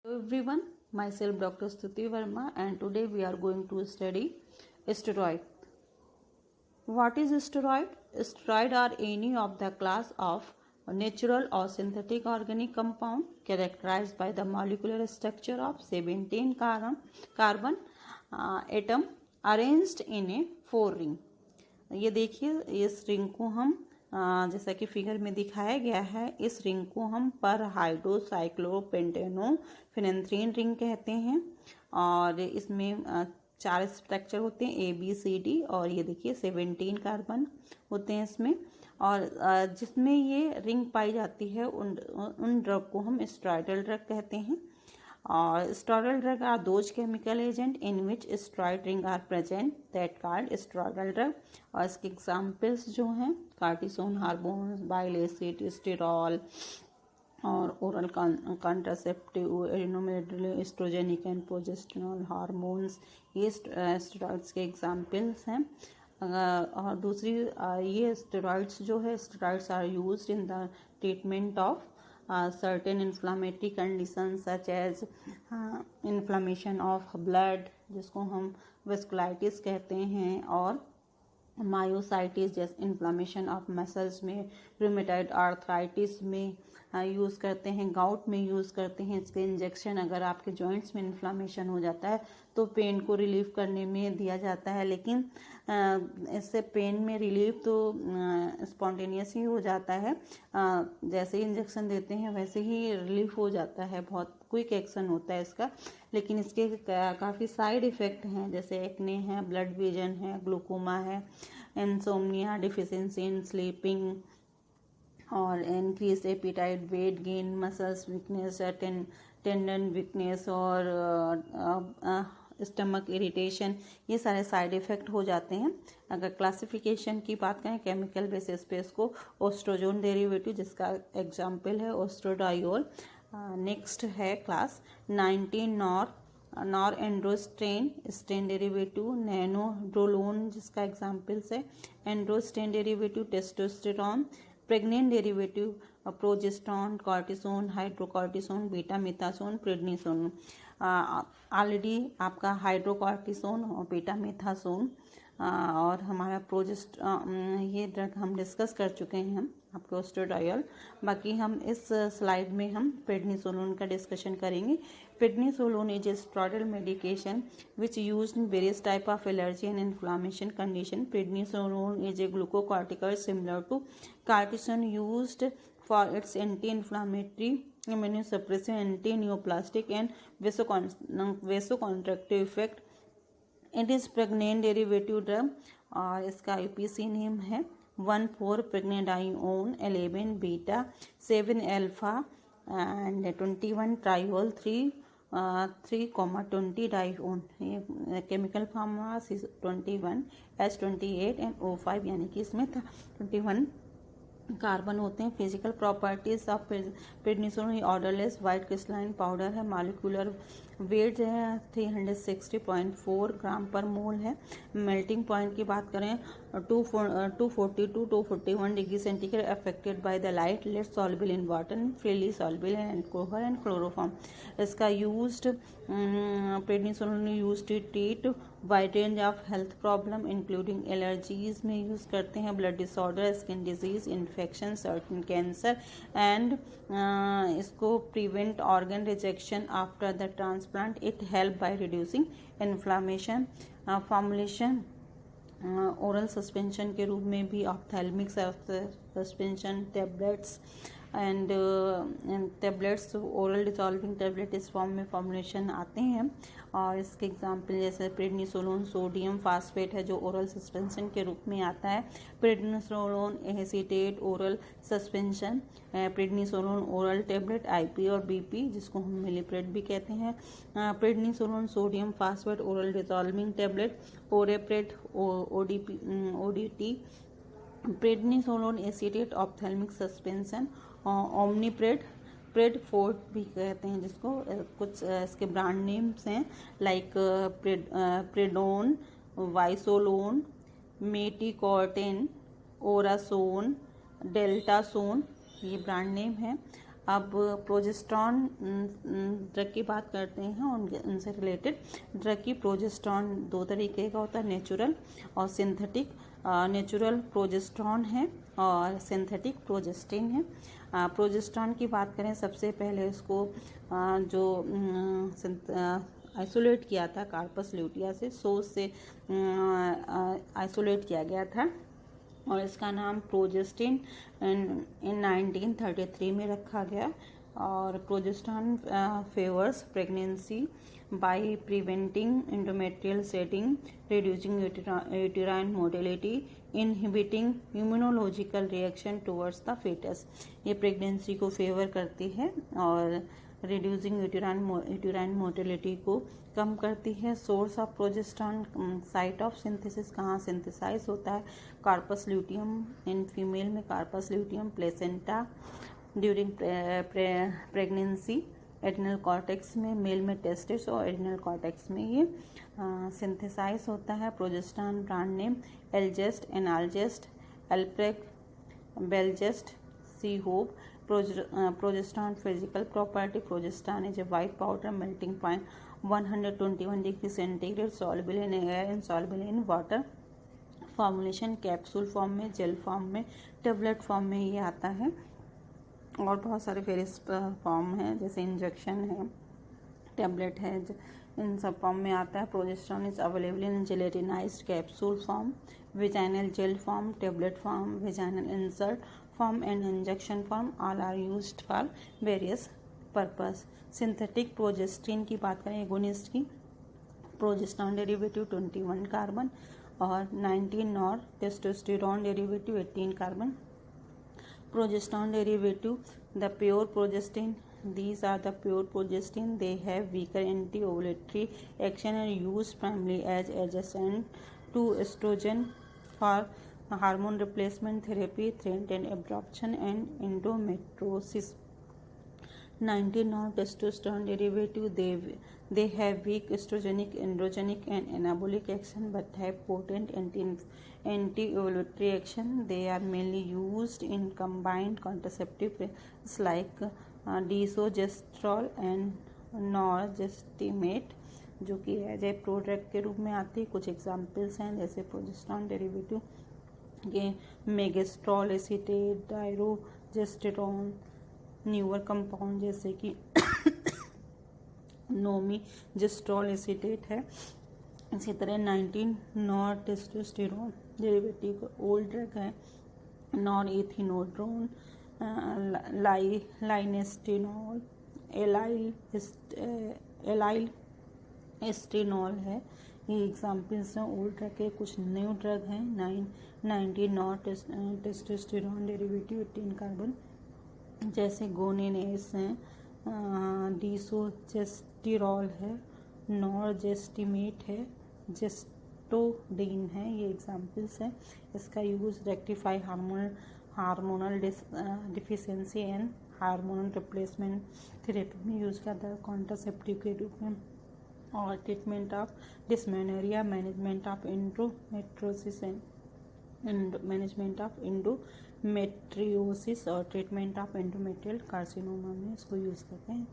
Hello everyone, myself Dr. Stuti Verma and today we are going to study steroid. What is steroid? Steroid are any of the class of natural or synthetic organic compound characterized by the molecular structure of 17 carbon atom arranged in a 4 ring. ये देखिए इस ring को हम जैसा कि figure में दिखाया गया है, इस रिंग को हम पर हाइड्रोसाइक्लोपेंटेनो फिनेंथ्रीन रिंग कहते हैं और इसमें 4 स्ट्रक्चर होते हैं ABCD और ये देखिए 17 कार्बन होते हैं इसमें। और जिसमें ये रिंग पाई जाती है उन ड्रग को हम स्टेरॉयडल ड्रग कहते हैं। और steroidal drug are those chemical agent in which steroid ring are present that called steroidal drug. और इसके एग्जाम्पल्स जो हैं cortisone hormones, bile acid, sterol और ओरल कॉन्ट्रासेप्टिव, एरिनोमेड्रिल, एस्ट्रोजेनिक एंड प्रोजेस्टेरोन हार्मोन्स, ये स्टेरॉइड्स के एग्जाम्पल्स हैं। और दूसरी ये स्टेरॉइड्स जो है, steroids are used in the treatment of certain inflammatory conditions such as inflammation of blood जिसको हम वेस्कुलाइटिस कहते हैं, और मायोसाइटिस जैसे इन्फ्लामेशन ऑफ मसल्स में, रूमेटॉइड आर्थराइटिस में यूज़ करते हैं, गाउट में यूज़ करते हैं। इसके इंजेक्शन अगर आपके जॉइंट्स में इन्फ्लामेशन हो जाता है तो पेन को रिलीव करने में दिया जाता है, लेकिन इससे पेन में रिलीव तो स्पॉन्टेनियस ही हो जाता है। जैसे ही इंजेक्शन देते हैं वैसे ही रिलीफ हो जाता है, बहुत क्विक एक्शन होता है इसका। लेकिन इसके काफ़ी साइड इफ़ेक्ट हैं, जैसे एक्ने है, ब्लड विजन है, ग्लूकोमा है, इंसोम्निया, डिफिशिएंसी इन स्लीपिंग और increase appetite, weight gain, muscles weakness, tendon weakness और स्टमक इरिटेशन, ये सारे साइड इफ़ेक्ट हो जाते हैं। अगर क्लासिफिकेशन की बात करें केमिकल बेसिस पे, इसको ओस्ट्रोजोन डेरिवेटिव जिसका एग्जाम्पल है ओस्ट्रोडायोल। नेक्स्ट है class 19 nor androstane stane derivative, nandrolone जिसका एग्जाम्पल्स है androstane derivative, testosterone, pregnant derivative progesterone, cortisone, hydrocortisone, betamethasone, prednisone. Already आपका हाइड्रोकॉर्टिसोन और बीटा मिथासोन और हमारा ये ड्रग हम डिस्कस कर चुके हैं हम आपके ओस्ट्रोडायोल। बाकी हम इस स्लाइड में हम प्रेडनिसोलोन का डिस्कशन करेंगे। Prednisolone is a steroidal medication which used in various type of allergy and inflammation condition. Prednisolone is a glucocorticoid similar to cortisone used for its anti-inflammatory, immunosuppressive, anti-neoplastic and vasoconstrictive effect. It is pregnant derivative drug और इसका IPC name है 1,4 pregnadione, 11 beta, 7 alpha and 21 triol, 3,20 dione। ये chemical formula 21 H28 and O5, यानी कि इसमें 21 carbon होते हैं। Physical properties of prednisolone odourless white crystalline powder है। मॉलिक्यूलर वेट जो है 360.4 ग्राम पर मोल है। मेल्टिंग पॉइंट की बात करें 242 to 241 degree centigrade, affected by the light, let soluble in water, freely soluble in alcohol and chloroform. इसका used prednisolone used to treat wide range of health problem including allergies में use करते हैं, blood disorder, skin disease, infection, certain cancer and इसको prevent organ rejection after the transplant. It help by reducing inflammation. Formulation oral suspension के रूप में भी, ophthalmic suspension, tablets and tablets, oral dissolving tablet इस form में formulation आते हैं। और इसके एग्जाम्पल जैसे प्रेडनिसोलोन सोडियम फास्फेट है जो ओरल सस्पेंशन के रूप में आता है, prednisolone acetate oral suspension, prednisolone oral tablet IP और BP जिसको हम मिलीप्रेड भी कहते हैं, prednisolone sodium phosphate oral dissolving tablet, Orapred ODT, prednisolone acetate ophthalmic suspension, Pred Forte भी कहते हैं जिसको, कुछ इसके ब्रांड नेम्स हैं like Predone, Wysolone, Meticorten, Orasone, Deltasone, ये ब्रांड नेम है। अब प्रोजेस्टेरॉन ड्रग की बात करते हैं, उनसे रिलेटेड ड्रग की। प्रोजेस्टेरॉन दो तरीके का होता है, नेचुरल और सिंथेटिक। नेचुरल प्रोजेस्टेरॉन है और सिंथेटिक प्रोजेस्टिन है। प्रोजेस्टेरॉन की बात करें, सबसे पहले इसको जो आइसोलेट किया था कार्पस ल्यूटिया से, सोज से आइसोलेट किया गया था और इसका नाम प्रोजेस्टिन इन 1933 में रखा गया। और progesterone favours pregnancy by preventing endometrial setting, reducing uterine motility, inhibiting immunological reaction towards the fetus। ये प्रेगनेंसी को फेवर करती है और रिड्यूसिंग यूटेराइन मोटिलिटी को कम करती है। Source of progesterone, site of synthesis, कहाँ सिंथेसाइज होता है, कार्पस ल्यूटियम, इन फीमेल में corpus luteum, placenta, during pregnancy, adrenal cortex में, मेल में टेस्टिस और एड्रिनल कॉर्टेक्स में ये सिंथेसाइज होता है। प्रोजेस्टेरॉन ब्रांड नेम एलजेस्ट, एनालजेस्ट, एल्प्रेक, बेलजेस्ट, सी होप। Progesterone physical property, progesterone is a white powder melting point 121 degree centigrade, soluble in air and soluble in water। Formulation capsule form में, जेल फॉर्म में, टेबलेट फॉर्म में ये आता है और बहुत सारे वेरियस फॉर्म हैं, जैसे इंजेक्शन है, टेबलेट है, इन सब फॉर्म में आता है। Progesterone is available in gelatinized capsule form, vaginal gel form, tablet form, vaginal insert form and injection form, all are used for various purpose। Synthetic progestin की बात करें, एगोनिस्ट की, प्रोजेस्टेरॉन डेरिवेटिव 21 कार्बन और 19 nor testosterone derivative 18 carbon. Progesterone derivative, the pure progestin, these are the pure progestin, they have weaker anti-ovulatory action and used primarily as adjacent to estrogen for hormone replacement therapy, threat and abortion and endometriosis। 19 non-testosterone derivative, they have weak estrogenic, androgenic and anabolic action but have potent anti-ovulatory action। They are mainly used in combined contraceptive like desogestrel and norgestimate, जो कि as a product के रूप में आती है। कुछ examples हैं, जैसे प्रोजेस्टेरॉन डेरिवेटिव के मेगेस्ट्रॉल एसीटेट, डायरोजेस्टेरॉन, न्यूअर कंपाउंड जैसे कि नोमीजेस्ट्रॉल एसीटेट है। इसी तरह 19 nor testosterone derivative old drug है, नॉर एथिनोड्रोन, लाइनेस्टेनॉल, एलाइल एस्टेनॉल है। ये एग्जाम्पल्स हैं ओल्ड ड्रग के। कुछ न्यू ड्रग हैं, 19 नॉर टेस्टोस्टेरोन डेरिवेटिव 18 कार्बन, जैसे गोनेनेस हैं, डिसोजेस्टिरॉल है, नॉरजेस्टिमेट है, जेस्टोडीन है। ये एग्जाम्पल्स हैं। इसका use rectify hormonal deficiency and hormonal replacement therapy में यूज़ करता है, कॉन्ट्रासेप्टिव के रूप में, और treatment of dysmenorrhea, management of endometriosis and management of endometriosis और ट्रीटमेंट ऑफ एंडोमेट्रियल कार्सिनोमा में इसको यूज़ करते हैं।